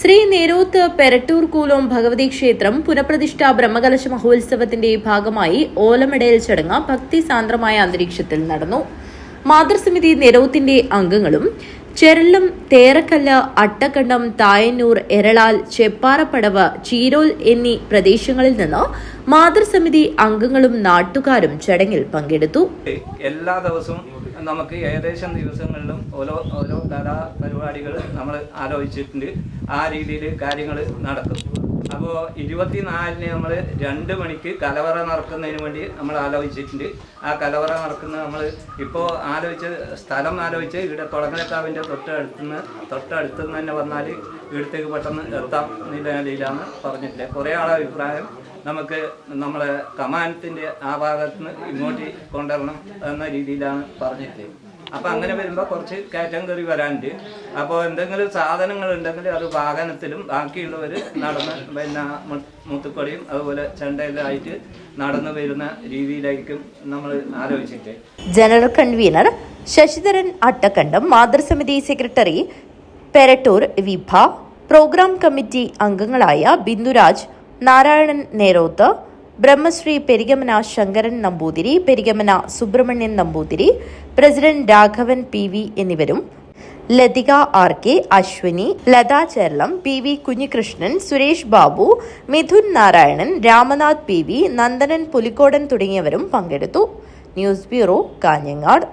ശ്രീ നേരോത്ത് പെരട്ടൂർ കൂലോം ഭഗവതി ക്ഷേത്രം പുനഃപ്രതിഷ്ഠാ ബ്രഹ്മകലശ മഹോത്സവത്തിന്റെ ഭാഗമായി ഓലമെടയൽ ചടങ്ങ് ഭക്തിസാന്ദ്രമായ അന്തരീക്ഷത്തിൽ നടന്നു. മാതൃസമിതി നേരോത്തിന്റെ അംഗങ്ങളും ചെരളം, തേറക്കല്ല്, അട്ടക്കണ്ടം, തായന്നൂർ, എരളാൽ, ചെപ്പാറപ്പടവ്, ചീരോൽ എന്നീ പ്രദേശങ്ങളിൽ നിന്ന് മാതൃസമിതി അംഗങ്ങളും നാട്ടുകാരും ചടങ്ങിൽ പങ്കെടുത്തു. എല്ലാ ദിവസവും നമുക്ക് ഏകദേശം ദിവസങ്ങളിലും ഓരോ കലാപരിപാടികൾ നമ്മൾ ആലോചിച്ചിട്ടുണ്ട്. ആ രീതിയിൽ കാര്യങ്ങൾ നടക്കും. അപ്പോൾ 24-ന് നമ്മൾ 2 മണിക്ക് കലവറ നടക്കുന്നതിന് വേണ്ടി നമ്മൾ ആലോചിച്ചിട്ടുണ്ട്. ആ കലവറ നടക്കുന്ന നമ്മൾ ഇപ്പോൾ സ്ഥലം ആലോചിച്ച് ഇവിടെ കൊളങ്ങലക്കാവിൻ്റെ തൊട്ടടുത്ത് തന്നെ വന്നാൽ ഇവിടത്തേക്ക് പെട്ടെന്ന് എത്താം എന്നുള്ള നിലയിലാണ് പറഞ്ഞിട്ടില്ല. കുറേ ആളെ അഭിപ്രായം നമുക്ക് നമ്മളെ കമാനത്തിൻ്റെ ആ ഭാഗത്ത് നിന്ന് ഇങ്ങോട്ട് കൊണ്ടുവരണം എന്ന രീതിയിലാണ് പറഞ്ഞിട്ടുള്ളത്. അപ്പോൾ അങ്ങനെ വരുമ്പോൾ കുറച്ച് കയറ്റം കയറി വരാനുണ്ട്. അപ്പോൾ എന്തെങ്കിലും സാധനങ്ങൾ ഉണ്ടെങ്കിൽ അത് വാഹനത്തിലും ബാക്കിയുള്ളവർ നടന്ന് മുത്തുക്കൊടിയും അതുപോലെ ചെണ്ടയിലായിട്ട് നടന്നു വരുന്ന രീതിയിലായിരിക്കും നമ്മൾ ആലോചിച്ചിട്ട്. ജനറൽ കൺവീനർ ശശിധരൻ അട്ടക്കണ്ടം, മാതൃസമിതി സെക്രട്ടറി പെരട്ടൂർ വിഭ, പ്രോഗ്രാം കമ്മിറ്റി അംഗങ്ങളായ ബിന്ദുരാജ്, നാരായണൻ നേരോത്ത്, ബ്രഹ്മശ്രീ പെരിഗമന ശങ്കരൻ നമ്പൂതിരി, പെരിഗമന സുബ്രഹ്മണ്യൻ നമ്പൂതിരി, പ്രസിഡന്റ് രാഘവൻ PV എന്നിവരും Lathika RK, Ashwini, Lata ചെർളം, PV Kunhikrishnan, Suresh Babu, Mithun Narayanan, Ramanath PV, Nandanan Pulikkodan തുടങ്ങിയവരും പങ്കെടുത്തു. News bureau, Kanhangad.